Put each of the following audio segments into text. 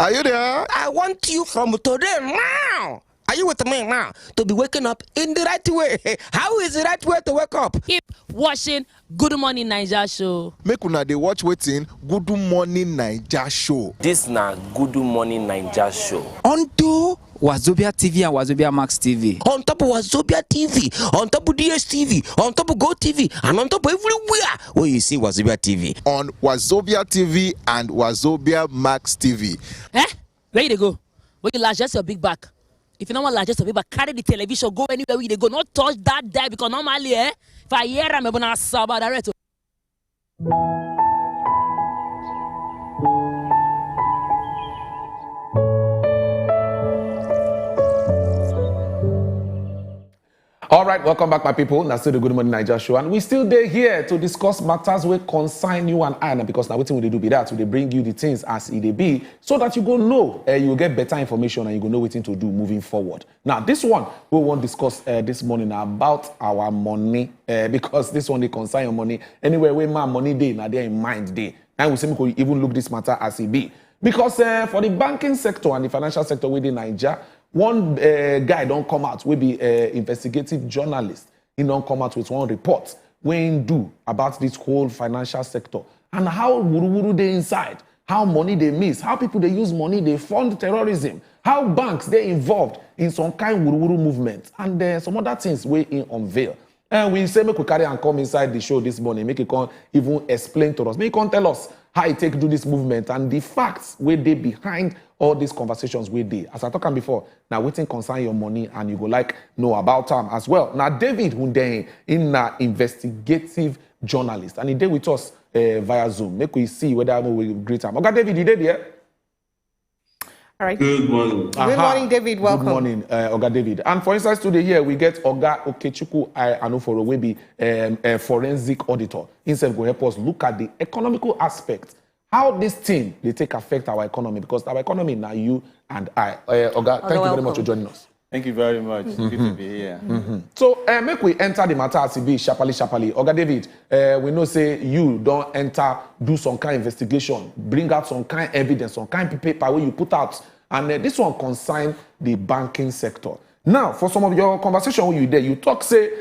Are you there? I want you from today now. Are you with me now? To be waking up in the right way. How is the right way to wake up? Keep watching Good Morning Naija show. Make una dey watch wetin Good Morning Naija show. This na Good Morning Naija show. Onto Wazobia TV and Wazobia Max TV. On top of Wazobia TV, on top of DSTV, on top of Go TV, and on top of everywhere where you see Wazobia TV. On Wazobia TV and Wazobia Max TV. Where you dey go? Where you largest your big back? If you don't want largest your big back, carry the television, go anywhere where you dey go. Not touch that die because normally, if I hear I'm gonna saba direct. All right, welcome back, my people. That's still the Good Morning Naija show, and we still there here to discuss matters wey concern you and I. Because now, wetin we dey do be that we dey bring you the things as it dey be, so that you go know, you will get better information, and you go know wetin to do moving forward. Now, this one we want to discuss this morning about our money, because this one dey concern your money. Anywhere where my money dey, na there in mind dey, and we say we could even look this matter as it be. Because for the banking sector and the financial sector within Nigeria, one guy don't come out, will be investigative journalist. He don't come out with one report when do about this whole financial sector and how wuru they inside, how money they miss, how people they use money, they fund terrorism, how banks they involved in some kind of wuru movement, and some other things we in unveil. And we say make we carry and come inside the show this morning, make it come even explain to us, make it come tell us how it take do this movement and the facts where they behind all these conversations we did. As I talked before, now waiting concern your money and you go like know about them as well. Now David Hundeyin in investigative journalist and he did with us via Zoom. Make we see whether we greet him. Okay, David, you did here? All right. Good morning. Good morning, David. Welcome. Good morning, Oga David. And for instance, today here we get Oga Okechukwu Anoforo, will be a forensic auditor. Instead, go help us look at the economical aspect. How this thing they take affect our economy, because our economy now you and I. Oga, thank you very much for joining us. Thank you very much. Good to be here. So make we enter the matter as it be sharply. Oga David, we know say you don't enter, do some kind of investigation, bring out some kind of evidence, some kind of paper where you put out, and this one concern the banking sector. Now, for some of your conversation with you there, you talk say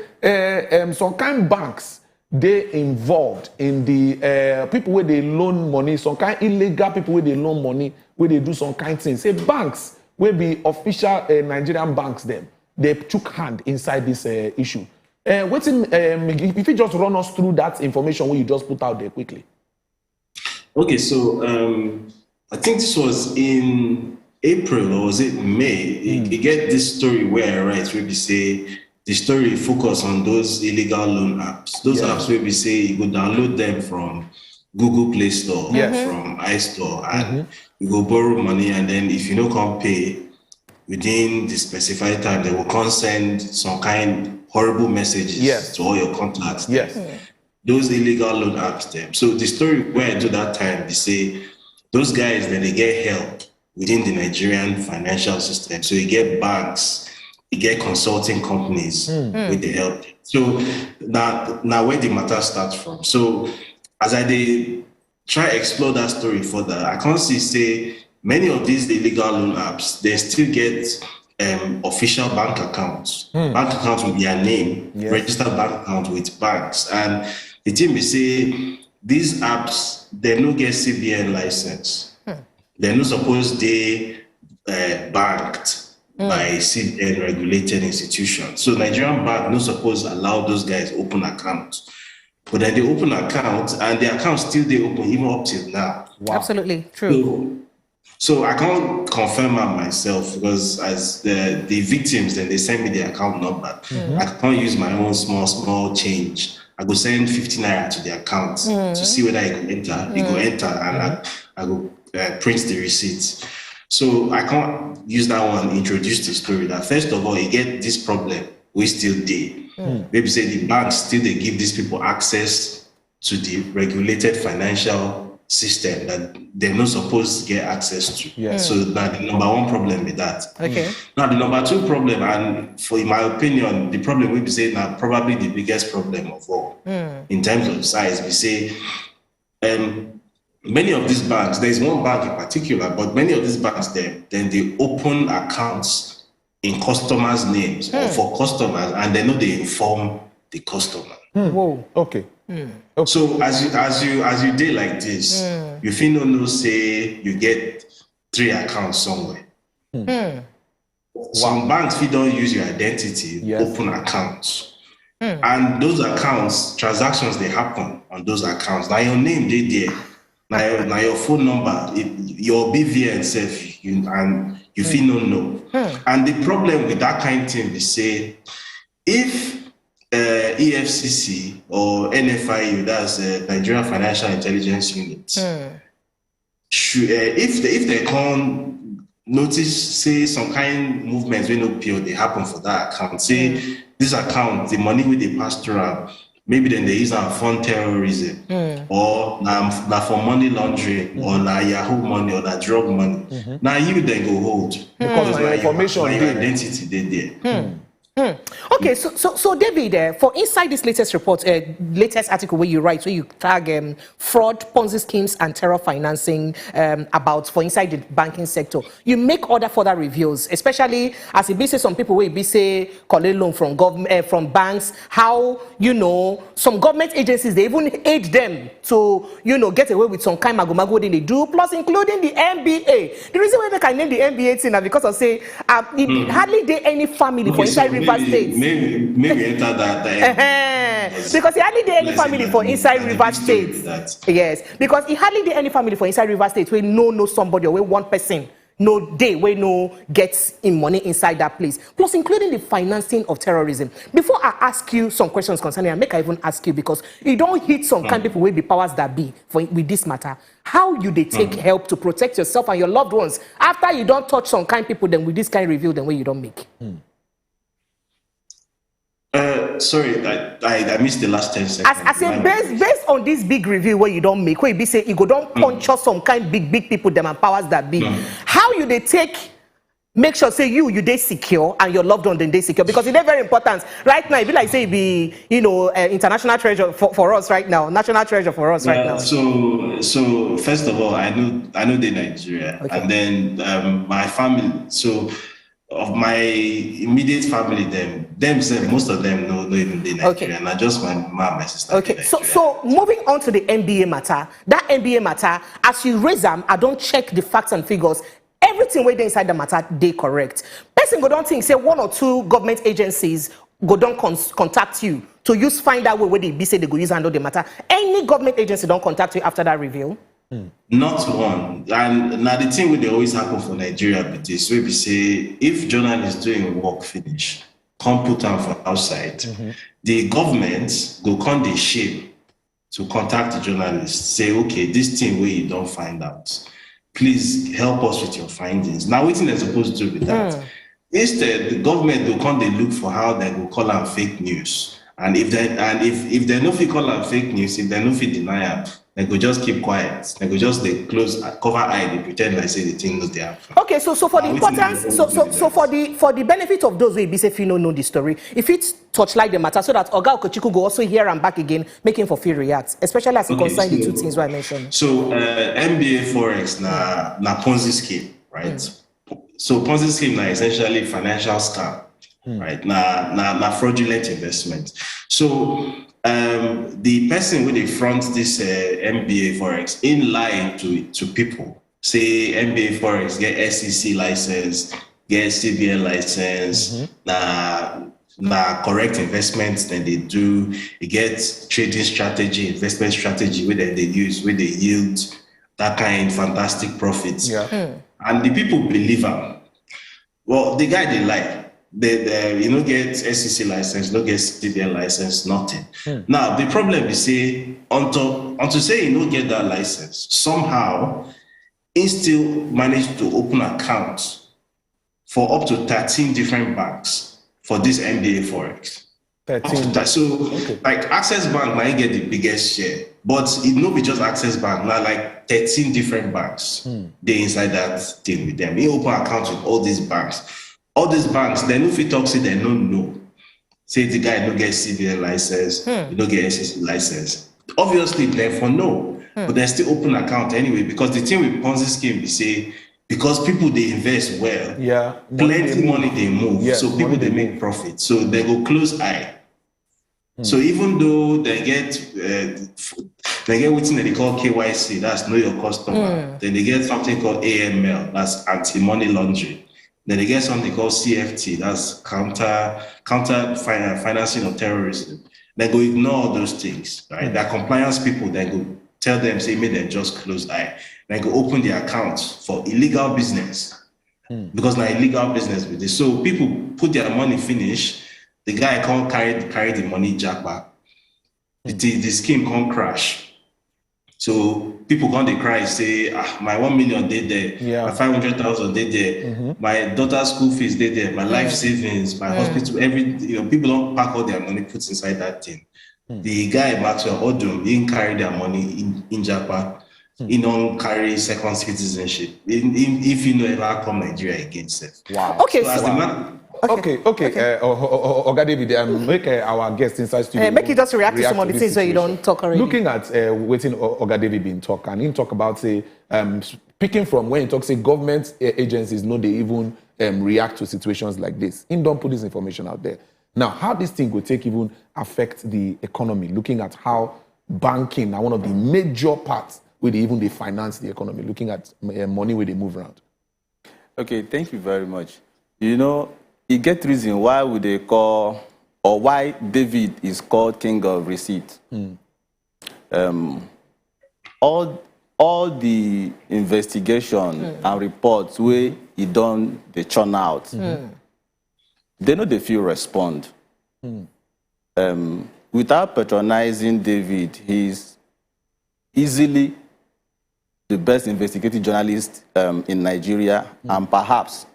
some kind of banks they involved in the people where they loan money, some kind of illegal people where they loan money, where they do some kind of things. Say banks will be official Nigerian banks them. They took hand inside this issue. If you just run us through that information what you just put out there quickly. Okay, so I think this was in April or was it May? You get this story where I write where we say the story focus on those illegal loan apps. Those apps where we say you go download them from Google Play Store, from iStore, and you go borrow money, and then if you don't come pay within the specified time, they will come send some kind horrible messages to all your contacts. Those illegal loan apps them. So the story where I do that time, they say those guys then they get help within the Nigerian financial system. So you get banks, you get consulting companies with the help. So now where the matter starts from. So as I did try explore that story further, I can't say many of these illegal loan apps, they still get official bank accounts. Bank accounts with their name, registered bank account with banks. And the thing we say, these apps, they don't get CBN license. They're not supposed they banked by CBN regulated institutions. So Nigerian bank not supposed to allow those guys open accounts. But then they open accounts and the accounts still they open even up till now. Wow. Absolutely true. So I can't confirm that myself because as the victims, then they send me the account number. I can't use my own small change. I go send 50 naira to the account to see whether it go enter. It go enter and I go print the receipts. So I can't use that one, introduce the story that first of all, you get this problem, we still did. Maybe say the banks still they give these people access to the regulated financial system that they're not supposed to get access to. So that the number one problem with that. Now the number two problem, and for in my opinion, the problem we be saying now probably the biggest problem of all in terms of size. We say many of these banks, there's one bank in particular, but many of these banks, then they open accounts in customers' names or for customers, and they know they inform the customer. Whoa. Okay. So as you did like this, you feel no say you get 3 accounts somewhere. Some banks if you don't use your identity, open accounts. And those accounts, transactions they happen on those accounts. Now your name they there. Now your phone number, your BVN self, and you feel no know. And the problem with that kind of thing is say if EFCC or NFIU, that's Nigerian Financial Intelligence Unit, if they can't notice, say some kind movements when no PO they happen for that account, say this account, the money with the pastoral, maybe then they use and fund terrorism, or now for money laundering, or now Yahoo money, or that drug money. Now you then go hold because my information, your identity they there. Okay, so David, for inside this latest report, latest article where you write, where you tag fraud, Ponzi schemes, and terror financing about for inside the banking sector, you make other further reviews, especially as it be say some people will be say collect loan from government, from banks. How some government agencies they even aid them to get away with some kind mago they do, plus including the NBA. The reason why they can name the NBA thing is because of say hardly there any family for inside River State. Maybe enter that. Because he hardly did any family for inside River State. Yes, because he hardly did any family for inside River State where know somebody or where one person no day where no gets in money inside that place. Plus including the financing of terrorism. Before I ask you some questions concerning, I make I even ask you because you don't hit some kind of people will be powers that be with this matter. How you they take help to protect yourself and your loved ones after you don't touch some kind of people then with this kind of review then where you don't make? Sorry, I missed the last 10 seconds. I say based on this big review where you don't make, where you be say you go don't punch us some kind big people them and powers that be. How you they make sure say you they secure and your loved one then they secure, because it's very important right now. It be like say it be international treasure for us right now, national treasure for us right now. So first of all, I know the Nigeria, and then my family. So of my immediate family, most of them know even the Nigerian, not just my mom, my sister. Okay, so moving on to the NBA matter, that NBA matter, as you raise them, I don't check the facts and figures. Everything where they inside the matter, they correct. Person go don't think say 1 or 2 government agencies go don't contact you to find out where they be say they go use handle the matter. Any government agency don't contact you after that review? Not one. And now the thing will always happen for Nigeria with this, where we say if journalists doing work finish, come put them for outside, the government go come the shape to contact the journalists, say, okay, this thing where you don't find out, please help us with your findings. Now, what they're supposed to do with that? Instead, the government will come they look for how they will call them fake news. And if they no fit call them fake news, if they no fit deny it, they go just keep quiet. They go just they close, cover eye, they pretend like say the thing knows they have. Okay, so for the importance, so for the benefit of those who be say if you don't know the story, if it's touch like the matter, so that Oga Okochiku go also here and back again, making for free react, especially as it concerns the 2 things I mentioned. So MBA Forex na Ponzi scheme, right? So Ponzi scheme na essentially financial scam, right? Na fraudulent investment. So the person with the front this MBA Forex in line to people say MBA Forex get SEC license, get CBN license, na correct investments then they do. It gets trading strategy, investment strategy where they use, where they yield that kind fantastic profits. And the people believe them. Well, the guy they lie. They get SEC license, no get CBN license, nothing. Now the problem is say until say you don't get that license, somehow he still managed to open accounts for up to 13 different banks for this MBA Forex. 13. So like Access Bank might get the biggest share, but it not be just Access Bank, now like 13 different banks they inside that thing with them. He open accounts with all these banks. All these banks, they no fit talk say they don't know. Say the guy don't get CBN license, you don't get SEC license. Obviously, therefore no. but they still open account anyway, because the thing with Ponzi scheme, they say, because people they invest well, plenty money they move, so people they make profit, so they go close eye. So even though they get what they call KYC, that's know your customer, then they get something called AML, that's anti-money laundering. Then they get something called CFT, that's counter financing of terrorism. They go ignore all those things, right? Their compliance people then go tell them, say, make them just close eye. Then go open the accounts for illegal business, because now illegal business with this. So people put their money finish. The guy can't carry the money jack back. The scheme can't crash. So people can't they cry, say, my 1 million did there, my 500,000 did there, my daughter's school fees did there, my life savings, my hospital, people don't pack all their money, put inside that thing. The guy Maxwell Odom, he didn't carry their money in Japan. He don't carry second citizenship. If you know ever come Nigeria against it. Wow. Okay, so Okay. Oga David, make our guest inside studio. Make you just react to some of the things where you don't talk already. Looking at waiting Oga David been talk, and he talk about say picking from when he talks say government agencies know they even react to situations like this. He don't put this information out there. Now, how this thing will take even affect the economy? Looking at how banking are one of the major parts where they finance the economy. Looking at money where they move around. Okay, thank you very much. You know, you get reason why would they call, or why David is called king of receipt. All the investigation and reports where he done the churn out, they know they feel respond. Without patronizing David, he's easily the best investigative journalist in Nigeria, and perhaps,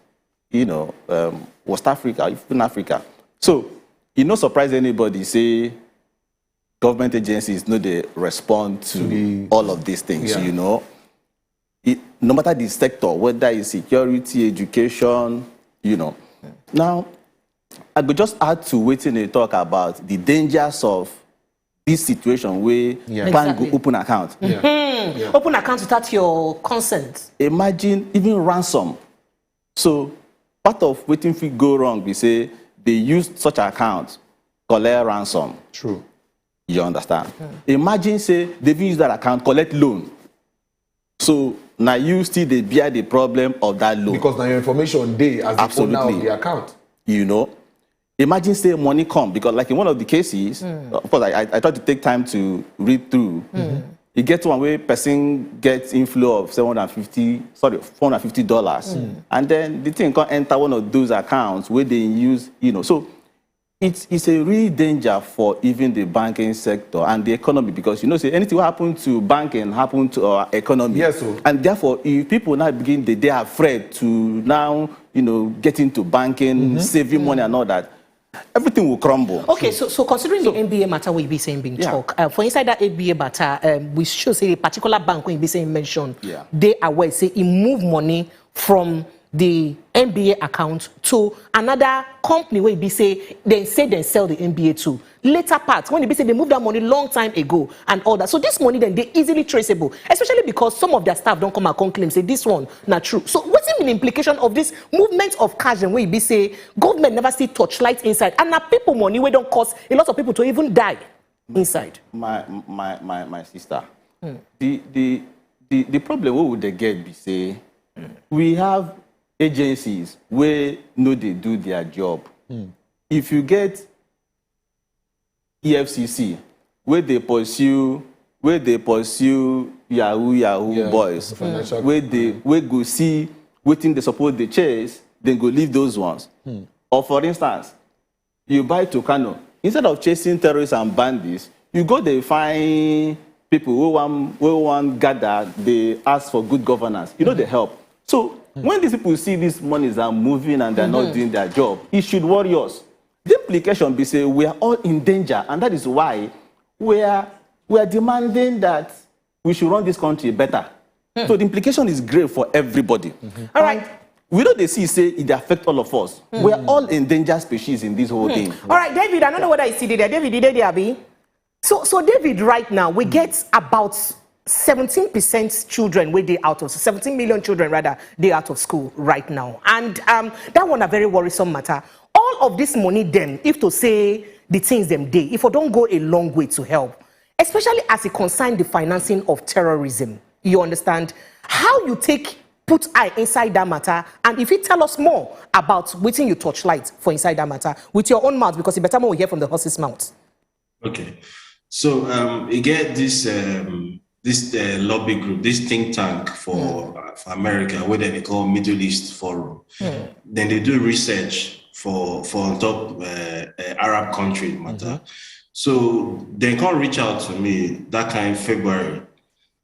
West Africa, even Africa. So, it no surprise anybody say government agencies know they respond to all of these things, no matter the sector, whether it's security, education, Now, I could just add to waiting and talk about the dangers of this situation where bank go open account. Open account without your consent. Imagine even ransom. So part of waiting if it go wrong, we say they use such account, collect ransom. True. You understand? Imagine say they've used that account, collect loan. So now you still they bear the problem of that loan. Because now your information day as the owner of the account. Imagine say money come, because like in one of the cases, of course I tried to take time to read through. You get one where person gets inflow of $450, and then the thing can enter one of those accounts where they use, So it's a real danger for even the banking sector and the economy, because say anything will happen to banking happen to our economy. Yes, sir. And therefore, if people now begin, they are afraid to now get into banking, saving money and all that, everything will crumble. Okay, so considering the NBA matter we be saying being talk, for inside that NBA matter, we should say a particular bank when be saying mention, they aware say he move money from the NBA account to another company where be say they sell the NBA to. Later part, when they be say they moved that money long time ago and all that. So this money then they easily traceable, especially because some of their staff don't come and claim say this one not true. So what's the implication of this movement of cash and where be say government never see touchlight inside, and now people money we don't cause a lot of people to even die inside. My sister, the problem what would they get be say we have agencies where they do their job. If you get EFCC where they pursue Yahoo boys, where go see waiting they support the chase, then go leave those ones. Or for instance, you buy Tucano, instead of chasing terrorists and bandits, you go they find people who want gather, they ask for good governance. They help. So when these people see these monies are moving and they're not doing their job, it should worry us. The implication be say we are all in danger, and that is why we are demanding that we should run this country better. So the implication is grave for everybody. All right. We know they say it affects all of us. We are all endangered species in this whole thing. All right, David, I don't know whether I see there. David, did they be? So David, right now, we get about 17% children where they out of 17 million children rather they out of school right now, and that one a very worrisome matter. All of this money, them, if to say the things them day, if we don't go a long way to help, especially as it concerns the financing of terrorism. You understand how you put eye inside that matter, and if you tell us more about what you touchlight for inside that matter with your own mouth, because it's better more we hear from the horse's mouth. Okay, so you get this lobby group, this think tank for America, where they call Middle East Forum. Then they do research for top Arab country matter. So they can reach out to me that kind of February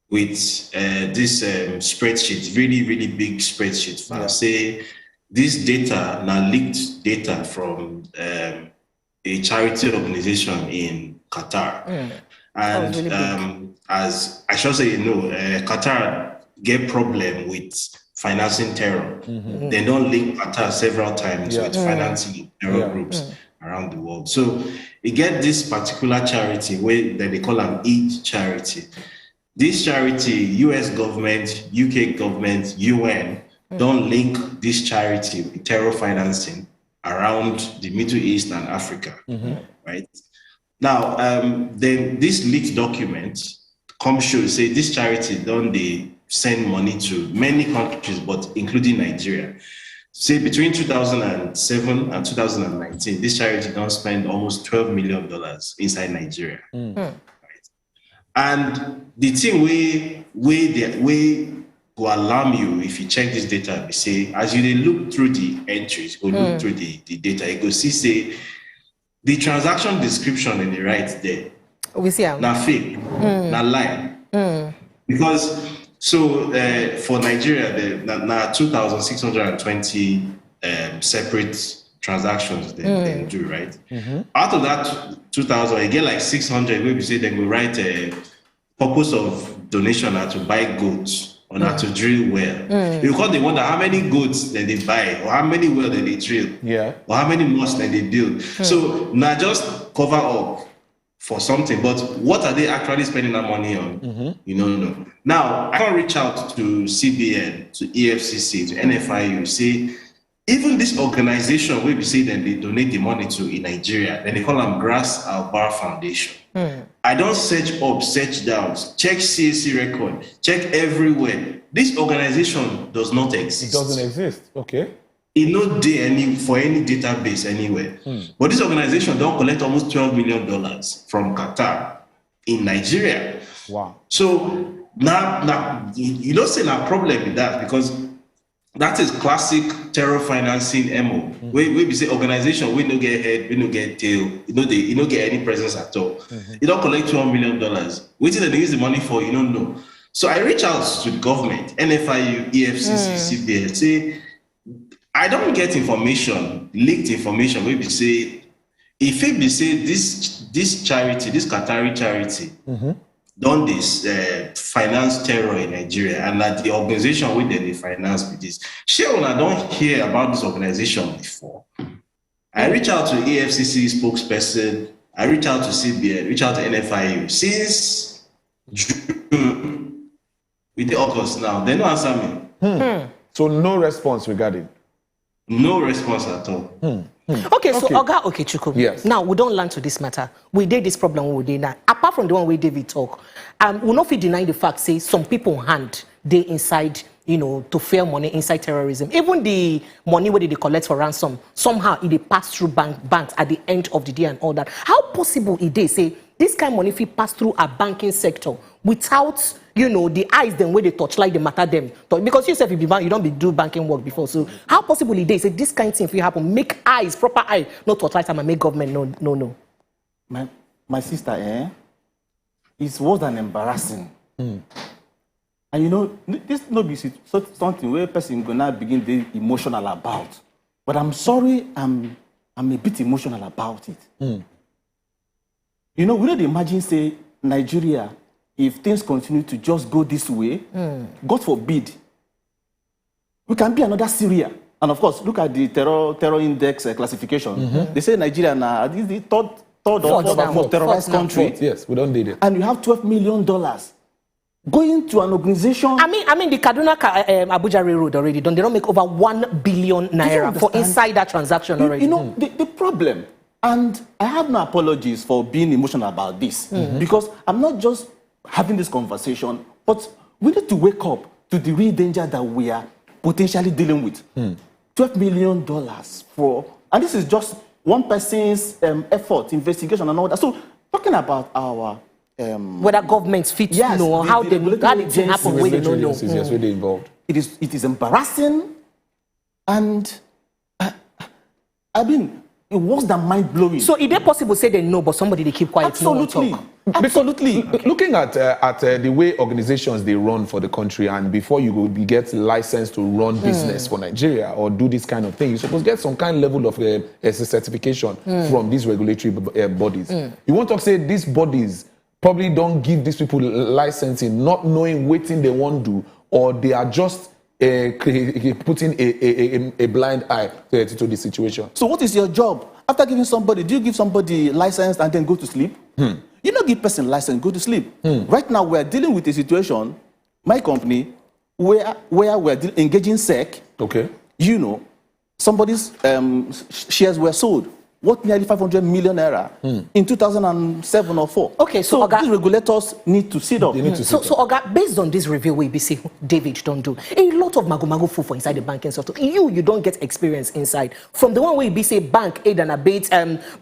with this spreadsheet, really big spreadsheet. Say this data now leaked data from a charity organization in Qatar. And really as I should say, Qatar get problem with financing terror. They don't link Qatar several times with financing terror groups around the world. So you get this particular charity where they call them Eid charity. This charity, US government, UK government, UN, don't link this charity with terror financing around the Middle East and Africa, right? Now, then this leaked document comes show say this charity don't they send money to many countries, but including Nigeria. Say between 2007 and 2019, this charity don't spend almost $12 million inside Nigeria. Right? And the thing we will alarm you if you check this data, we say as you look through the entries, go look through the data, you go see say the transaction description in the right there. We see now fake, now lie. Because so for Nigeria, now 2,620 separate transactions they do, right? Out of that 2,000, you get like 600 where we say they will write a purpose of donation to buy goats or not to drill well. Because they wonder how many goats that they buy or how many wells that they drill, or how many mosques that they build. So now just cover up for something, but what are they actually spending that money on? You know. Now I can reach out to CBN, to EFCC, to NFIU, say even this organization where we say that they donate the money to in Nigeria, then they call them Grass Al Bar Foundation. I don't search up, search down, check CAC record, check everywhere. This organization does not exist. It doesn't exist. Okay. It no day for any database anywhere. But this organization don't collect almost $12 million from Qatar in Nigeria. Wow. So now you don't see a problem with that, because that is classic terror financing MO. Where we say organization, we don't get head, we don't get tail, you don't get any presence at all. You don't collect $12 million. What they use the money for, you don't know. So I reach out to the government, NFIU, EFCC, CBN, say, I don't get information, leaked information, where we say, if it be say this charity, this Qatari charity, done this finance terror in Nigeria, and that the organization with them they finance with this. Sure, I don't hear about this organization before. I reach out to EFCC spokesperson, I reach out to CBN, reach out to NFIU. Since June, with the August now, they don't answer me. So no response regarding? No response at all. Okay, so Oga Okechukwu. Yes. Now we don't learn to this matter. We did this problem we did now. Apart from the one we David talk, we not deny the fact say some people hand they inside, to fair money inside terrorism. Even the money where they collect for ransom, somehow it pass through banks at the end of the day and all that. How possible it they say this kind of money if it pass through a banking sector without the eyes them where they touch like the matter them, because yourself you don't do banking work before. So how possible it is say this kind of thing if you happen make eyes proper eye not touch like time and make government no. My sister, it's worse than embarrassing. And this no be something where person gonna begin be emotional about. But I'm sorry, I'm a bit emotional about it. We don't imagine say Nigeria, if things continue to just go this way, God forbid, we can be another Syria. And of course, look at the terror index classification. They say Nigeria now is the third or fourth terrorist country. Yes, we don't need it. And you have $12 million. going to an organization. I mean, the Kaduna Abuja Railroad already done. They don't make over 1 billion naira for inside that transaction already. You know, the problem, and I have no apologies for being emotional about this, because I'm not just having this conversation, but we need to wake up to the real danger that we are potentially dealing with. $12 million for, and this is just one person's effort, investigation, and all that. So, talking about our whether governments fit, yes, you know, how did it happen where they don't know. Yes, where they involved. It is embarrassing, and I mean, it was that mind blowing. So, is it possible to say they know, but somebody they keep quiet? Absolutely. No talk? Absolutely. Looking at the way organizations they run for the country, and before you get licensed to run business for Nigeria or do this kind of thing, you're supposed to get some kind of level of certification from these regulatory bodies. You want to say these bodies probably don't give these people licensing, not knowing what thing they want to do, or they are just putting a blind eye to the situation. So what is your job? After giving somebody, do you give somebody license and then go to sleep? You don't give person license, go to sleep. Right now, we're dealing with a situation, my company, where we're engaging SEC. Okay. You know, somebody's shares were sold. Worth nearly 500 million naira in 2007 or 4. Okay, so these regulators need to sit up. So, Oga, based on this review, we see David don't do a lot of mago food for inside the banking sector. You don't get experience inside. From the one where we say bank aid and abate,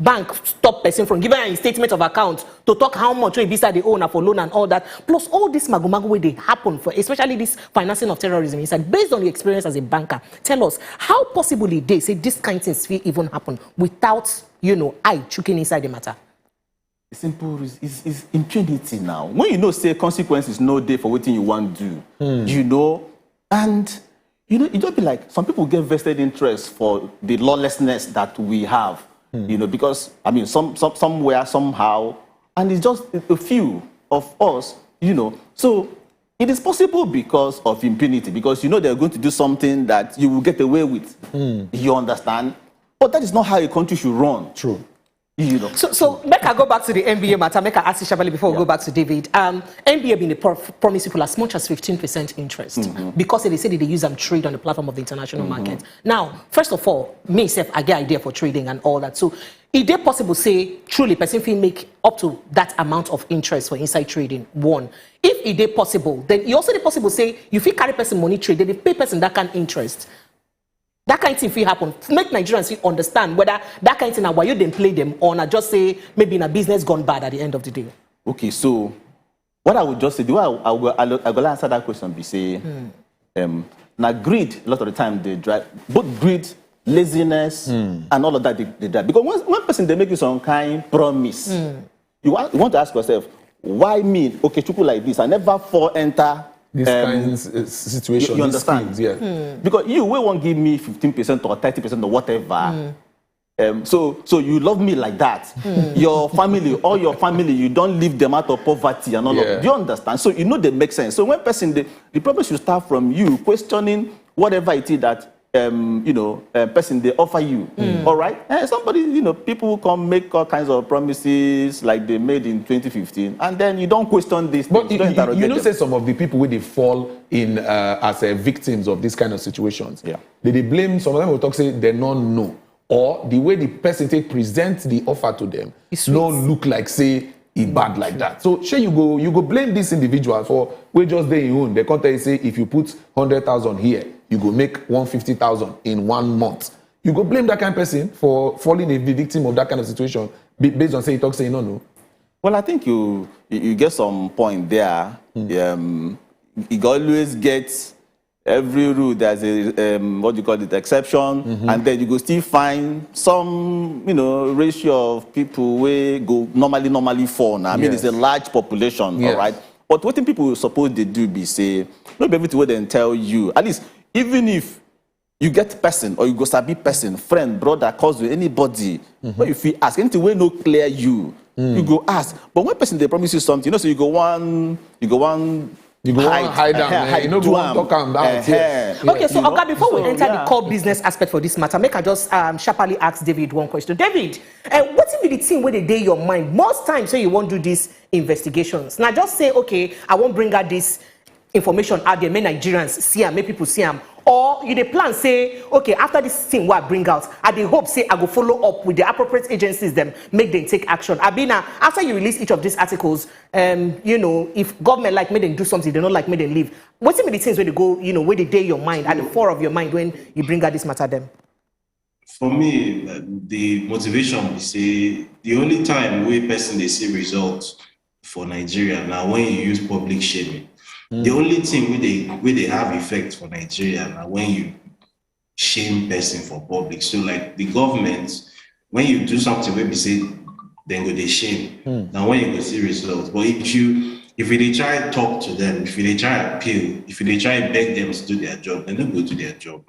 bank stop person from giving a statement of account to talk how much we beside the owner for loan and all that. Plus all this mago where they happen for, especially this financing of terrorism inside. Based on your experience as a banker, tell us how possibly they say this kind of things will even happen without, you know, I choking inside the matter. Simple is impunity now. When you know, say consequences no day for what you want to do, you know, and you know, it don't be like some people get vested interest for the lawlessness that we have, you know, because I mean, somewhere, somehow, and it's just a few of us, you know. So it is possible because of impunity, because you know they're going to do something that you will get away with. You understand? But that is not how a country should run. True. You know. So make I go back to the NBA matter. Make I ask you, Shabali, before we go back to David. NBA been promise people as much as 15% interest because they say that they use them trade on the platform of the international market. Now, first of all, myself, I get idea for trading and all that. So, is it possible say truly person will make up to that amount of interest for inside trading? One, if it is possible, then it also is possible say you feel carry person money trade, then they pay person that kind of interest. That kind of thing will happen. Make Nigerians understand whether that kind of thing, why you didn't play them, or not just say maybe in a business gone bad at the end of the day. Okay, so what I would just say, the way I will answer that question be say, now greed, a lot of the time they drive, both greed, laziness, and all of that they drive. Because one person, they make you some kind promise. You want to ask yourself, why me, okay, people like this, I never fall enter this kind of situation. You understand? Yeah. Because you won't give me 15% or 30% or whatever. So you love me like that. Your family, all your family, you don't leave them out of poverty and all of that. Do you understand? So you know they make sense. So when person, the problem should start from you questioning whatever it is that person they offer you. All right? Somebody, you know, people come make all kinds of promises like they made in 2015, and then you don't question this. But you know, say some of the people where they fall in as victims of this kind of situations. Yeah. They blame, some of them will talk, say they don't know. Or the way the person presents the offer to them, don't look like, say, bad like that. So sure, you go blame this individual for we just they own. They can't tell you, say, if you put 100,000 here, you go make 150,000 in 1 month. You go blame that kind of person for falling a victim of that kind of situation based on say you say no. Well, I think you get some point there. You always get every rule there's a what you call it, exception, and then you go still find some ratio of people where go normally fall. Now, I mean, it's a large population, all right. But what people suppose they do be say, not everything what they tell you. At least even if you get person or you go sabi person, friend, brother, cousin, anybody, when you feel ask anything when no clear you go ask. But when person they promise you something, so you go one You go hide down, you know, go talk am down. Okay, so Oga, before we enter the core business aspect for this matter, make I just sharply ask David one question. David, what be the thing where they dey your mind most times when you won't do these investigations? Now just say, okay, I won't bring out this information out there, make Nigerians see am, make people see am. Or you dey plan say, okay, after this thing what I bring out, I dey hope say I go follow up with the appropriate agencies, them make them take action. Abina, after you release each of these articles, you know, if government like make them do something, they don't like make them leave. What's be the things where they go, you know, where they day your mind at the fore of your mind when you bring out this matter them? For me, the motivation we say the only time where person they see results for Nigeria now when you use public shaming. The only thing where they have effect for Nigeria now when you shame person for public. So like the government, when you do something where we say then go they shame. Now when you go see results. But if they try to talk to them, if they try to appeal, if they try to beg them to do their job, then they go do their job.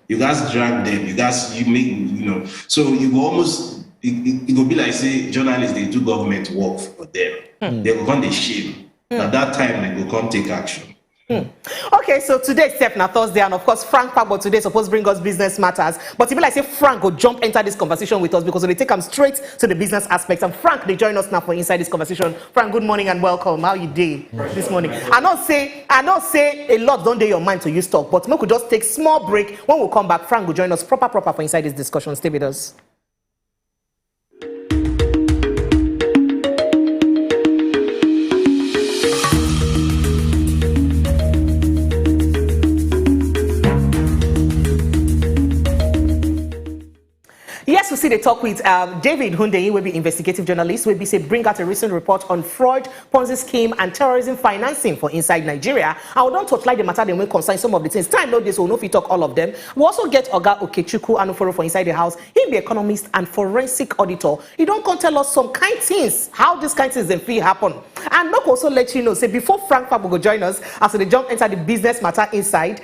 You guys drag them, you make, you know. So you go almost it go be like say journalists they do government work for them. They go come they shame. At that time, they will come take action. Okay, so today step now Thursday, and of course Frank Pagbo today supposed to bring us business matters. But even like say Frank will jump enter this conversation with us because they take them straight to the business aspects. And Frank, they join us now for inside this conversation. Frank, good morning and welcome. How you doing this morning? I not say a lot don't day your mind to use talk, but we could just take small break. When we come back, Frank will join us proper for inside this discussion. Stay with us. Yes, we see the talk with David Hundeyin, will be investigative journalist, will be say bring out a recent report on fraud, Ponzi scheme, and terrorism financing for inside Nigeria. I will not touch like the matter they will concern some of the things. Time no this will know if we talk all of them. We also get Oga Okechukwu Anuforo for inside the house. He'll be economist and forensic auditor. He don't come tell us some kind things, how this kind of things then feel happen. And Nok also let you know, say before Frank Pagbo go join us, as they jump enter the business matter inside.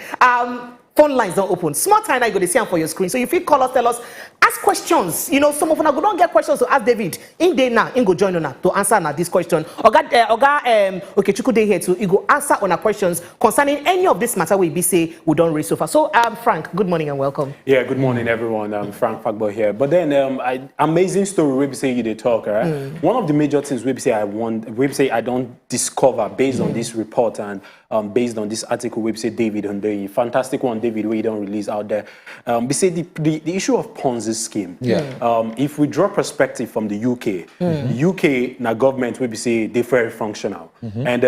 Phone lines don't open. Small time I go to see them for your screen. So if you call us, tell us, ask questions. You know, some of them don't get questions to ask David. In day now, in go join on to answer on this question. Oga Okechukwu dey here too. He go answer on our questions concerning any of this matter we be say we don't raise so far. So Frank, good morning and welcome. Yeah, good morning everyone. I'm Frank Pagbo here. But then amazing story we be say you dey talk, right? One of the major things we be say I don't discover based on this report and based on this article we be say David Hundeyin. Fantastic one, David, we don't release out there. We say the issue of Ponzi scheme. If we draw perspective from the UK, the UK now government will be say they're very functional. And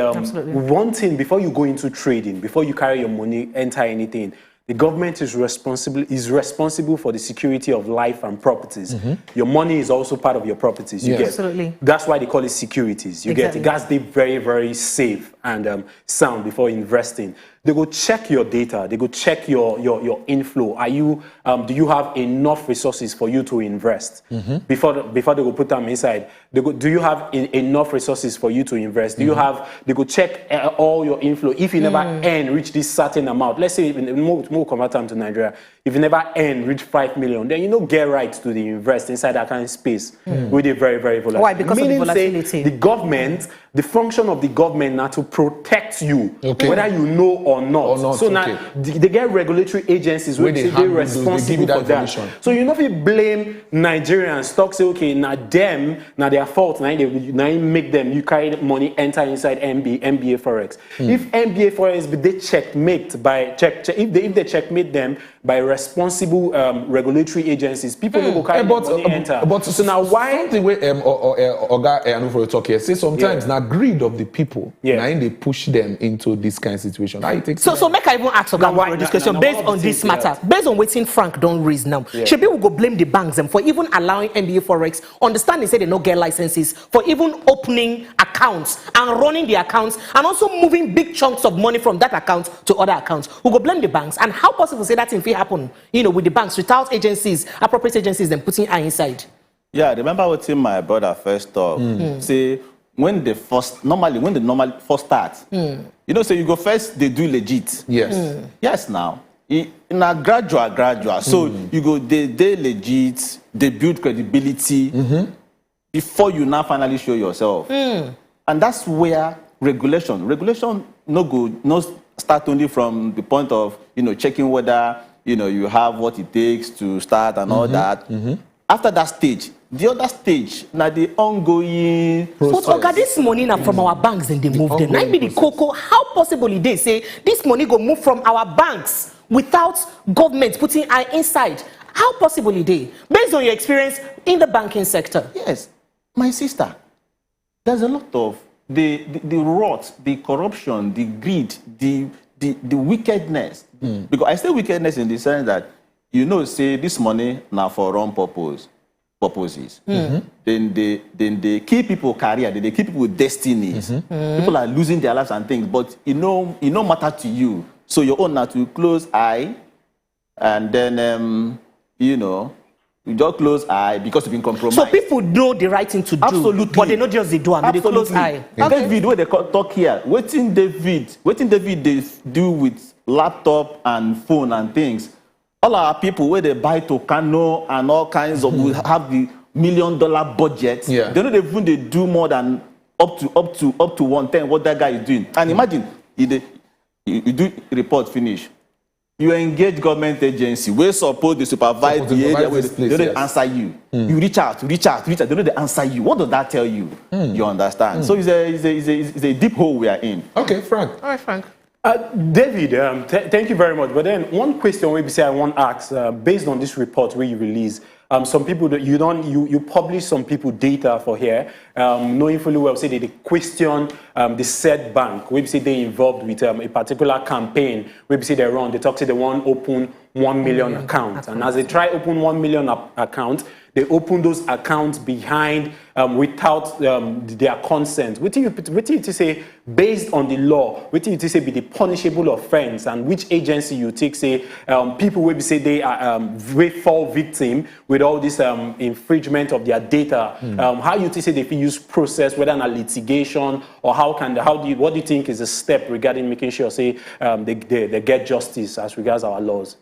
one thing before you go into trading, before you carry your money, enter anything, the government is responsible for the security of life and properties. Your money is also part of your properties. You get. Absolutely. That's why they call it securities. You get. You guys they very, very safe and sound before investing. They go check your data. They go check your inflow. Are you do you have enough resources for you to invest? Before they go put them inside. They go, do you have enough resources for you to invest? Do you have? They go check all your inflow. If you never reach this certain amount, let's say more convert them to Nigeria. If you never reach 5 million, then you don't get right to the invest inside that kind of space. With a very, very volatile. Why? Because of the volatility. The government, the function of the government now to protect you, whether you know or not. So now they get regulatory agencies where they're responsible for that. So you know if you blame Nigerians, talk say okay, now them, now their fault, now you make them, you carry money, enter inside MBA Forex. If MBA Forex they checkmate by if they checkmate them by responsible regulatory agencies, people will carry money enter. But so now why something where Oga Anuforo talk here say sometimes now greed of the people, now they push them into this kind of situation. How you take so make I even ask Oga this question based on this matter, based on waiting Frank don't raise now. Should people go blame the banks them for even allowing MBA Forex? Understand they say they no get licenses for even opening accounts and running the accounts and also moving big chunks of money from that account to other accounts. Who go blame the banks? And how possible say that thing will happen? You know, with the banks without agencies, appropriate agencies, then putting eye inside. Yeah, remember what my brother first talk. Say when they first start, you know, so you go first, they do legit. Yes, now. In a gradual. So you go, they legit, they build credibility before you now finally show yourself. And that's where regulation start only from the point of checking whether you have what it takes to start and all that. After that stage, the other stage, now the ongoing process. But okay, this money now from our banks and they move them. Now be the cocoa. How possible they say this money go move from our banks without government putting eye inside? How possible it is? Based on your experience in the banking sector? Yes, my sister. There's a lot of the rot, the corruption, the greed, the wickedness. Because I say wickedness in the sense that say this money now for wrong purposes. Then they keep people career, they keep people destinies. People are losing their lives and things, but it no matter to you. So your own now to close eye, and then you just close eye because you've been compromised. So people know the right thing to do. Absolutely. But they not just they do and they close eye. David, where they talk here, waiting David they do with laptop and phone and things. All our people where they buy Tocano and all kinds of have the $1 million budget. They know they do more than up to 110 what that guy is doing. And imagine you do report finish. You engage government agency. We're supposed to supervise the area where they don't answer you. You reach out. They don't answer you. What does that tell you? You understand? So it's a deep hole we are in. Okay, Frank. All right, Frank. David, thank you very much. But then one question maybe say I want to ask, based on this report where you release, some people that you publish some people data for here, knowing fully well say they question the said bank. We say they involved with a particular campaign. We say they run. They talk to the one open 1 million account, and as they try open 1 million account, they open those accounts behind without their consent. What do you say based on the law? What do you say be the punishable offense, and which agency you take say people will say they are fall victim with all this infringement of their data? How you say they use process, whether in a litigation or what do you think is a step regarding making sure say they get justice as regards our laws?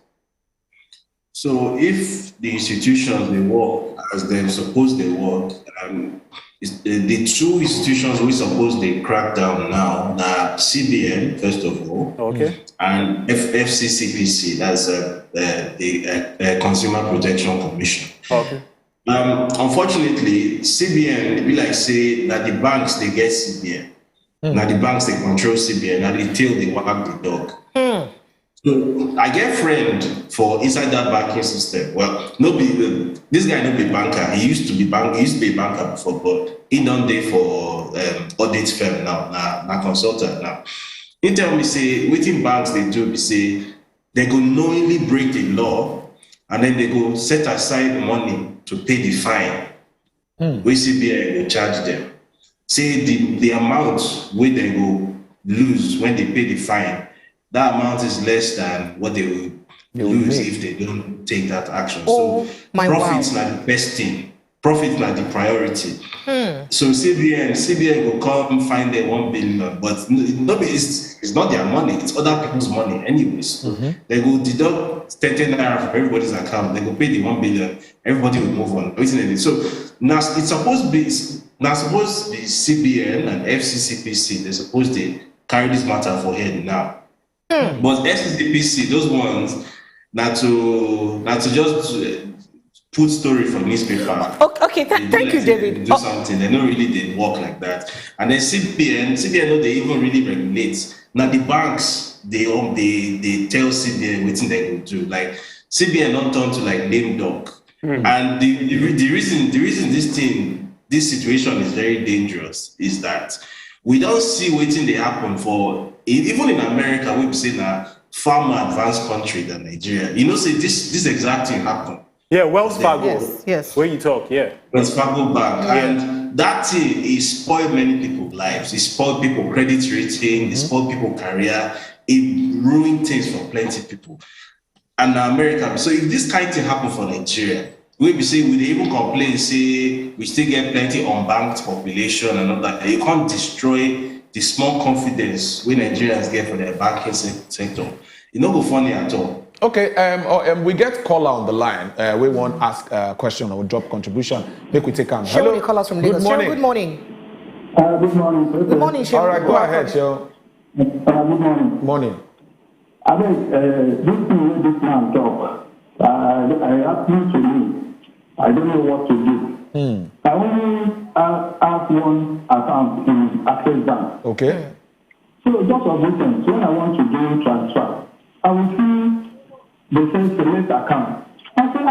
So if the institutions they work as they're supposed they work, the two institutions we suppose they crack down now are CBN first of all, and FCCPC, that's the Consumer Protection Commission. Unfortunately, CBN we like say that the banks they get CBN, now the banks they control CBN, and the tail they wag the dog. So I get friend for inside that banking system. Well, this guy no be banker. He used to be a banker before, but he done there for audit firm now, na consultant now. He tell me say, waiting banks they do be say they go knowingly break the law, and then they go set aside money to pay the fine. We CBN will charge them. Say the amount where they go lose when they pay the fine, that amount is less than what they will lose if they don't take that action. So profits are the best thing. Profits are the priority. So CBN will come find their 1 billion, but it's not their money, it's other people's money anyways. They go deduct 10 naira from everybody's account, they go pay the 1 billion, everybody will move on. So now it's supposed to be CBN and FCCPC, they're supposed to carry this matter for head now. But FCCPC, those ones, not to just put story for newspaper. Okay, thank you, David. Do something. They don't really they work like that. And then CBN, no, they even really regulate. Now the banks, they tell CBN what they will do. Like CBN not turn to like lame dog. And the reason this situation is very dangerous is that we don't see waiting they happen for even in America. We say now far more advanced country than Nigeria. Say this exact thing happened. Yeah, Wells Fargo. Yes. Where you talk, Wells Fargo Bank. And that thing is spoiled many people's lives. It spoiled people credit rating, it spoiled people career, it ruined things for plenty of people. And America. So if this kind of thing happen for Nigeria, we even complain, say we still get plenty unbanked population and all that. You can't destroy the small confidence we Nigerians get for their banking sector. It's not go funny at all. Okay, we get caller on the line. We want to ask a question or drop contribution. Make we take him. Hello. Good morning. Good morning. Good morning, Shehu. All right, go ahead, Shehu. Good morning. Morning. I mean, this thing where this man talk, I happen to me. I don't know what to do. I only have one account in Access Bank. Okay. So just of recent, when I want to do transfer, I will see they say select account. I say,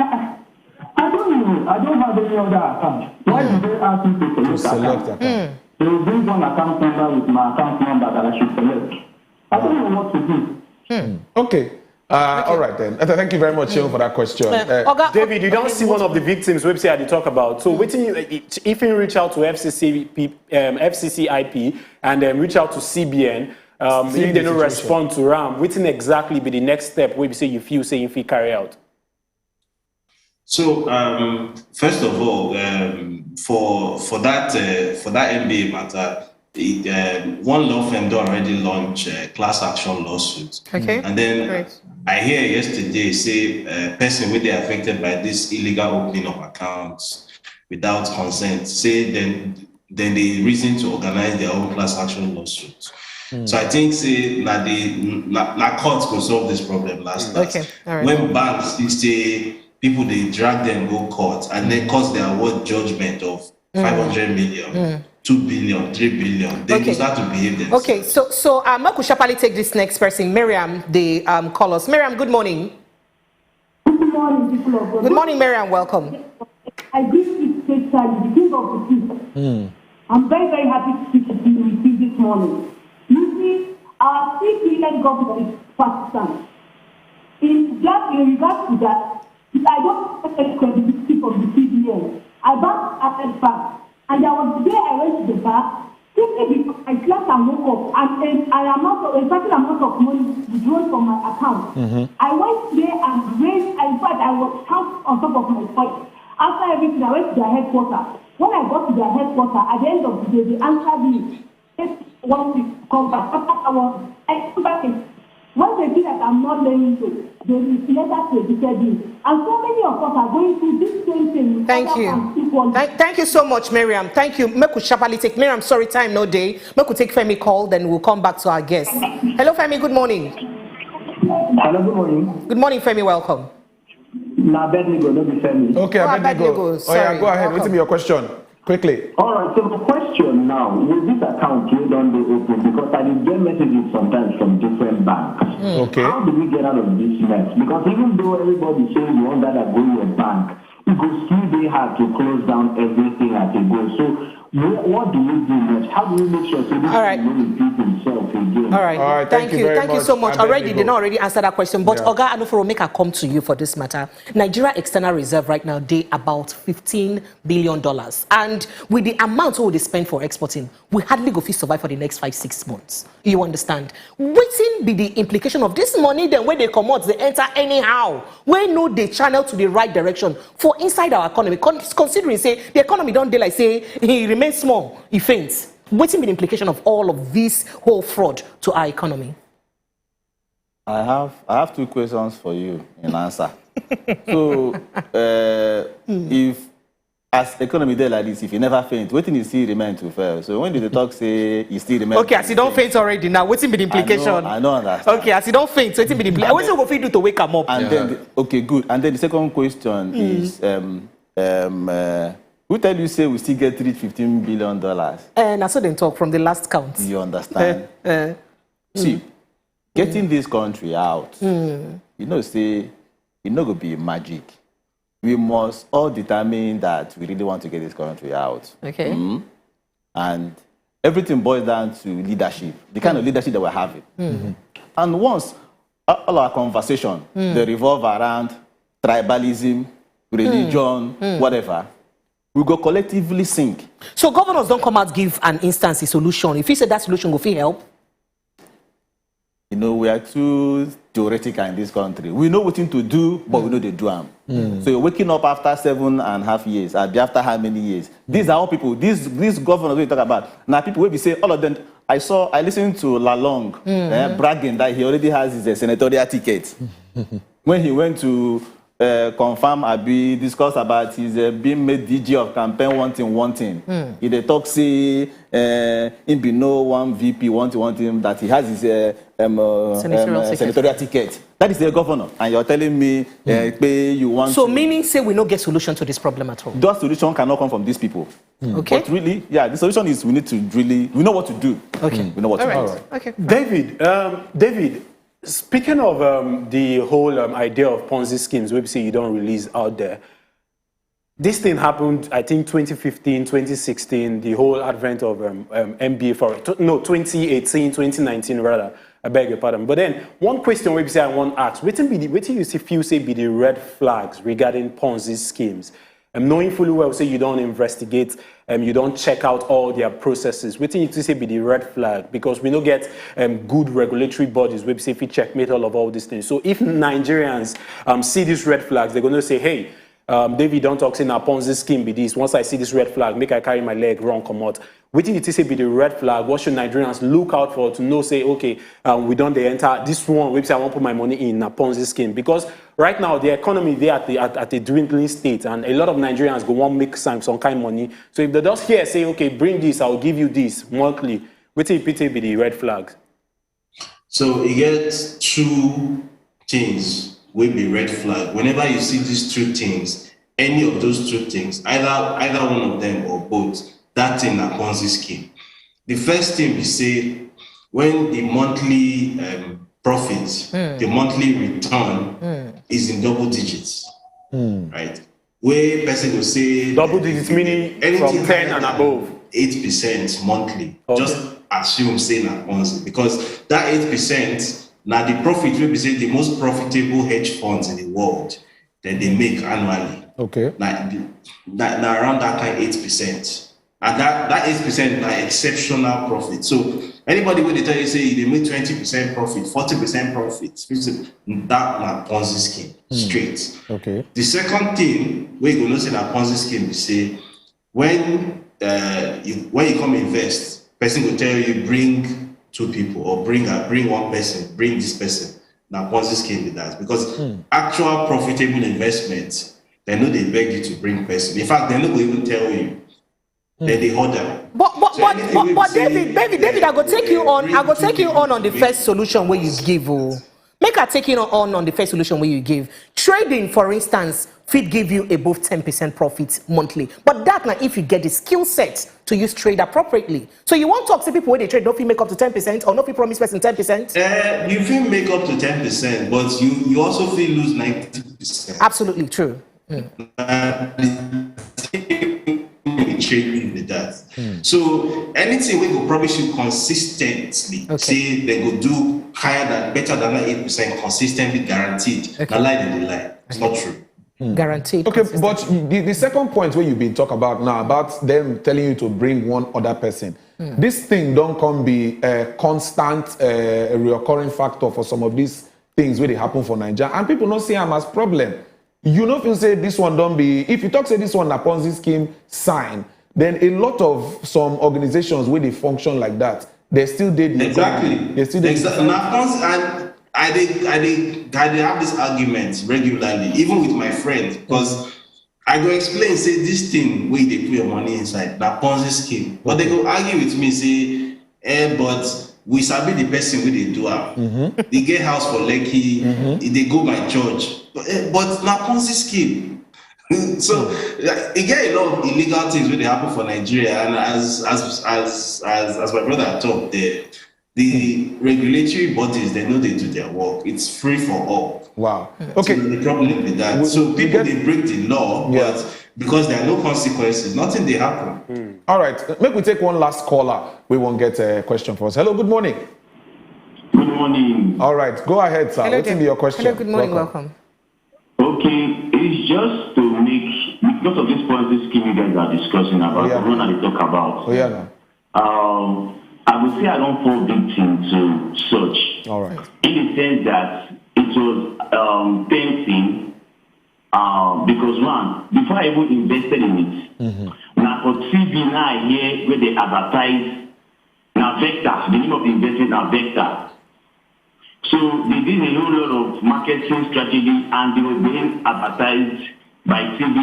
I don't know. I don't have any other account. Why do they ask me to select account? They will bring one account number with my account number that I should select. I don't know what to do. Okay. All right then. Thank you very much, Sean, for that question. David, you don't see one of the victims website they talk about. So if you reach out to FCC IP and then reach out to CBN, if they don't respond to RAM, what exactly be the next step where you say you feel if you carry out? So first of all, for that MBA matter, one law firm already launched a class action lawsuit. Okay. And then I hear yesterday say a person will be affected by this illegal opening of accounts without consent. Say then they reason to organize their own class action lawsuit. So I think say na courts could solve this problem last. Okay. All right. When banks say people they drag them go court and then cause their award judgment of 500 million. 2 billion, 3 billion, they will start to behave themselves. Okay, so Marco Shapali take this next person. Miriam, they call us. Miriam, good morning. Good morning, people of God. Good morning, Miriam, welcome. I give it to Charlie, the king of the people. I'm very, very happy to speak to you with you this morning. You see, our 3 billion government is Pakistan. In regards to that, I don't expect credibility from the CBN. I banked at bank. And there was the day I went to the bank, simply because I slept and woke up, and a certain amount of money withdrawn from my account. I went there and raised, in fact, I was out on top of my point. After everything, I went to their headquarters. When I got to their headquarters, at the end of the day, they answered me. They want to come back. After I come back in. When they see that I'm not laying to, they will later credited me. And so many of us are going through this same thing. Thank you. Thank you so much, Miriam. Thank you. Meku Shapali take Miriam, sorry, time no day. Meku take Femi call, then we'll come back to our guest. Hello, Femi, good morning. Hello, good morning. Good morning, Femi, welcome. Nah, Abednego, not be Femi. Okay, Abednego. Oh yeah, go ahead. What's your question? Quickly. All right, so the question now, with this account you don't be open because I did get messages sometimes from different banks. Okay. How do we get out of this mess? Because even though everybody says you want that go to your bank, it goes still be hard to close down everything as it goes. So what do we do next? How do we make sure so this will repeat himself again? All right. Thank you so much. They did not already answer that question, but Oga Anuforo, make a come to you for this matter. Nigeria external reserve right now, they about $15 billion. And with the amount we spend for exporting, we hardly go fit survive for the next 5-6 months. You understand? Waiting be the implication of this money, then when they come out, they enter anyhow. We know they channel to the right direction for inside our economy. Considering, say, the economy don't daylight, say, he remains small, he faints. Waiting be the implication of all of this whole fraud to our economy. I have 2 questions for you in answer. So, if as economy there like this, if you never faint, waiting you still remain to fail. So when they talk say you still remain. Okay, as you don't faint already now, waiting be the implication. I know understand. Okay, as you don't faint, waiting be the implication. What's you do to wake them up? And then okay, good. And then the second question is who tell you say we still get $15 billion? And I saw them talk from the last count. You understand? See, getting this country out, you know, say it not gonna be magic. We must all determine that we really want to get this country out. Okay. And everything boils down to leadership, the kind of leadership that we're having. And once all our conversation, they revolve around tribalism, religion, whatever, we go collectively sink. So governors don't come out give an instance a solution. If you say that solution will help? You know, we are too theoretical in this country. We know what to do, but we know they do them. So you're waking up after 7.5 years, after how many years? These are all people, these governors we talk about. Now people will be saying, all of them, I listened to Lalong bragging that he already has his senatorial ticket. When he went to confirm Abi discuss about his being made DG of campaign one thing. He dey talk say him be no one VP one thing that he has his senatorial ticket. That is the governor, and you're telling me you want. So meaning say we no get solution to this problem at all. That solution cannot come from these people. Okay. But really, yeah, the solution is we need to we know what to do. Okay. We know what to do. All right. Okay. David, speaking of the whole idea of Ponzi schemes, where we say you don't release out there, this thing happened, I think, 2015, 2016, the whole advent of MBA for 2018, 2019 rather. I beg your pardon. But then one question where we say I want to ask, what do you feel say be the red flags regarding Ponzi schemes? Knowing fully well, say you don't investigate, you don't check out all their processes. What do you say be the red flag? Because we don't get good regulatory bodies where we say if we checkmate all these things. So if Nigerians see these red flags, they're going to say, hey, David, don't talk say na Ponzi scheme be this. Once I see this red flag, make I carry my leg, run, come out. What do you say be the red flag? What should Nigerians look out for to know, say, okay, we don't enter this one, website I won't put my money in a Ponzi scheme? Because right now, the economy, they at a dwindling state, and a lot of Nigerians go want make some kind of money. So if they just here say, okay, bring this, I'll give you this monthly, what do you be the red flags? So it gets two things will be red flag. Whenever you see these two things, any of those two things, either one of them or both, that thing a Ponzi scheme. The first thing we say, when the monthly profit, the monthly return is in double digits, right? Where person will say double digits meaning from 10 and above, 8% monthly. Okay. Just assume saying a Ponzi, because that 8%. Now the profit will be say the most profitable hedge funds in the world that they make annually. Okay. Now around that kind 8%. And that 8% is exceptional profit. So anybody when they tell you say they make 20% profit, 40% profit, that na Ponzi scheme straight. Okay. The second thing where you gonna say that Ponzi scheme is say when you come invest, person will tell you bring two people or bring one person, bring this person. Now Ponzi scheme with that because actual profitable investments, they know they beg you to bring person. In fact, they don't even tell you. Then they order. But David, I go take you on. I go take you on the first solution where you give. Make I take you on the first solution where you give. Trading, for instance, fit give you above 10% profit monthly. But that now, if you get the skill set to use trade appropriately. So you want to talk to people where they trade, don't feel make up to 10% or not feel promise person 10%? You feel make up to 10%, but you also feel lose 90%. Absolutely true. Trading with that. So anything we will promise you consistently, say they will do better than that 8% consistently guaranteed. The lie in the lie. It's not true. Guaranteed. Okay, but the second point where you've been talking about now about them telling you to bring one other person, this thing don't come be a constant, a recurring factor for some of these things where they happen for Nigeria, and people don't see them as problem. You know, if you say this one don't be, if you talk say this one a Ponzi scheme sign, then a lot of some organizations where they function like that, they still did exactly. They still did exactly. And I have this argument regularly, even with my friends, because I go explain, say this thing where they put your money inside, that Ponzi scheme. But they go argue with me, say, but we sabi the person where they do have. They get house for Lekki, they go by church. But now Ponzi scheme. So it get a lot of illegal things where they happen for Nigeria, and as my brother talked, the regulatory bodies, they know they do their work. It's free for all. Wow. Okay. So the problem with that. So people they break the law, but because there are no consequences, nothing they happen. All right. Maybe we take one last caller. We won't get a question for us. Hello. Good morning. Good morning. All right. Go ahead, sir. Hello, what will be your question? Hello. Good morning. Welcome. Okay. It's just to make, because of this policy scheme you guys are discussing about, the one that they talk about. I would say I don't fall victim to such. All right. In the sense that it was tempting, because one, before I even invested in it, now for TV now I hear where they advertise now Vector, the name of the investment now Vector. So So they did a whole lot of marketing strategy, and they were being advertised by TV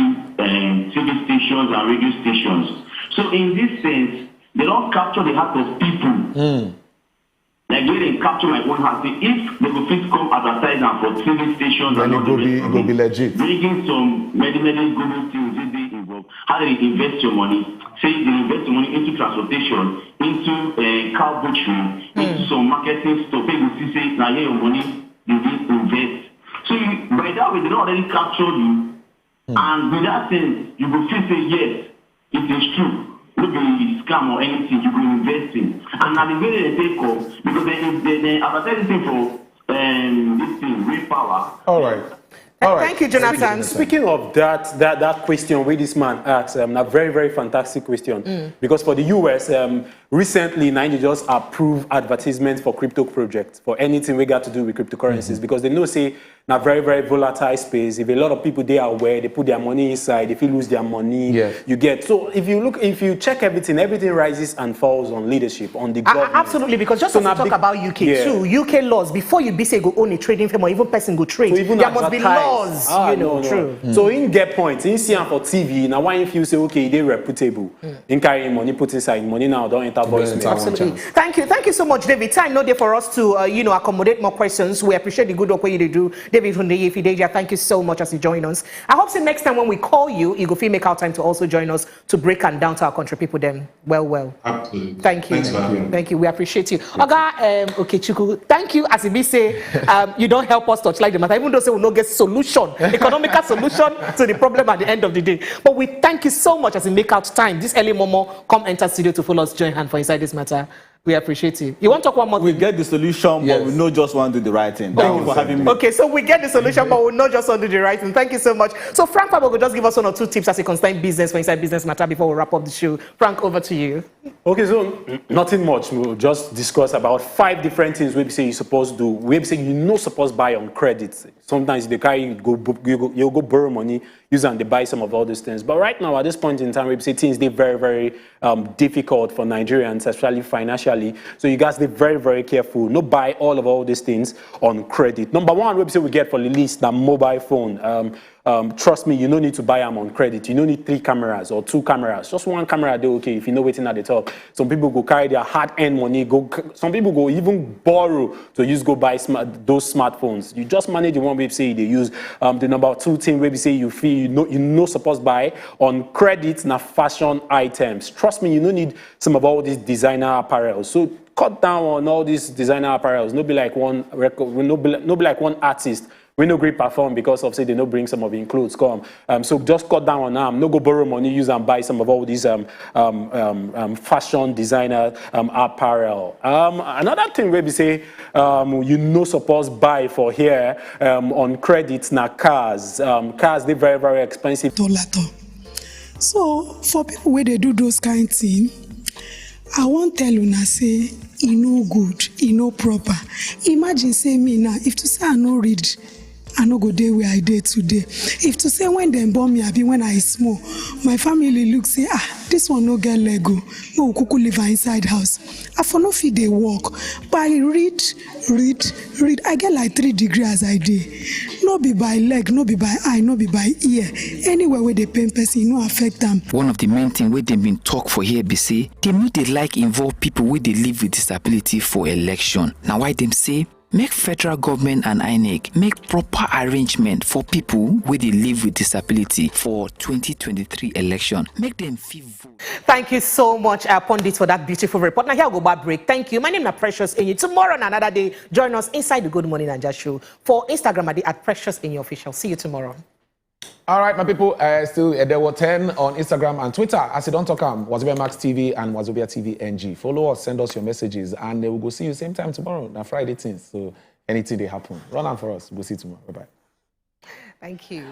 stations and radio stations. So in this sense, they don't capture the heart of people. Like when they capture my own heart, if they could fit come advertise and for TV stations then and it will be legit. bringing some many good things if they involve. How do they invest your money? Say they invest your money into transportation, into cow butchery, into some marketing stuff. People see say now here your money you did invest. So by that way they don't already capture you, and with that sense you will feel say yes, it is true. Not be scam or anything, you go invest in. And now the way they take off, because they advertise this for this thing, real power. All right. Thank you, Jonathan. Speaking of that question where this man asked, a very, very fantastic question. Because for the US, recently, Nigeria just approved advertisements for crypto projects, for anything we got to do with cryptocurrencies, because they know, say, in a very, very volatile space, if a lot of people, they are aware, they put their money inside, if you lose their money, you get. So if you check everything rises and falls on leadership, on the government. Absolutely, because just as we talk about UK too, UK laws, before you be say go own a trading firm or even person go trade, so there must be laws, true. So in get points, in see for TV, now why if you say, okay, they're reputable, in carrying money, put inside money now, don't enter voicemail. Absolutely. Thank you so much, David. Time no day for us to accommodate more questions. We appreciate the good work you do. David Hundeyin, thank you so much as you join us. I hope next time when we call you, you go feel make out time to also join us to break and down to our country people them. Well. Absolutely. Thank you. Thank you. We appreciate you. Oga, okay, Chuku, thank you. As we say, you don't help us touch like the matter, even though say we no get solution, economical solution to the problem at the end of the day. But we thank you so much as we make out time. This early Momo, come enter studio to follow us, join hand for inside this matter. We appreciate you. You want to talk one more thing? We get the solution, but we not just want to do the right thing. Thank you for having me. Okay, so we get the solution, but we not just want to do the right thing. Thank you so much. So Frank Fabo will just give us 1 or 2 tips as it concerns business for inside business matter before we wrap up the show. Frank, over to you. Okay, so nothing much. We'll just discuss about 5 different things we say you're supposed to do. We say you're not supposed to buy on credit. Sometimes they carry you go borrow money, use and they buy some of all these things. But right now, at this point in time, we say things they're very, very difficult for Nigerians, especially financially. So you guys be very, very careful. Not buy all these things on credit. Number one, we say we get for the list the mobile phone. Trust me, you don't need to buy them on credit. You don't need 3 cameras or 2 cameras. Just 1 camera, they're okay if you know waiting at the top. Some people go carry their hard-earned money. Some people go even borrow to go buy those smartphones. You just manage the one we say they use. The number 2 thing we say you feel you know supposed to buy on credit na fashion items. Trust me, you don't need some of all these designer apparel. So cut down on all these designer apparels. No be like one record. No be like one artist. We no great perform because of say they no bring some of the clothes come. So just cut down on them. No go borrow money, use and buy some of all these fashion designer apparel. Another thing where we say you no supposed buy for here on credit na cars. Cars they very, very expensive. So for people where they do those kind of things, I won't tell you now say e no good, e no proper. Imagine say me now, if to say I no read, I no go there where I did today. If to say when they born me, I be when I small, my family look say, this one no get Lego, no kuku live inside house. I for no feed they walk, but I read. I get like 3 degrees as I did. No be by leg, no be by eye, no be by ear. Anywhere where they pain person, no affect them. One of the main things where they've been talk for here be say, they know they like involve people where they live with disability for election. Now why them say, make federal government and INEC make proper arrangement for people where they live with disability for 2023 election. Make them feel vote. Thank you so much, Pundit, for that beautiful report. Now here we go back break. Thank you. My name is Precious Enyi. Tomorrow on another day, join us inside the Good Morning Naija show for Instagram at Precious Enyi Official. See you tomorrow. All right, my people, still there were 10 on Instagram and Twitter. As you don't talk, Wazobia Max TV and Wazobia TV NG. Follow us, send us your messages, and we'll go see you same time tomorrow, on Friday 10th. So anything they happen, run on for us. We'll see you tomorrow. Bye-bye. Thank you.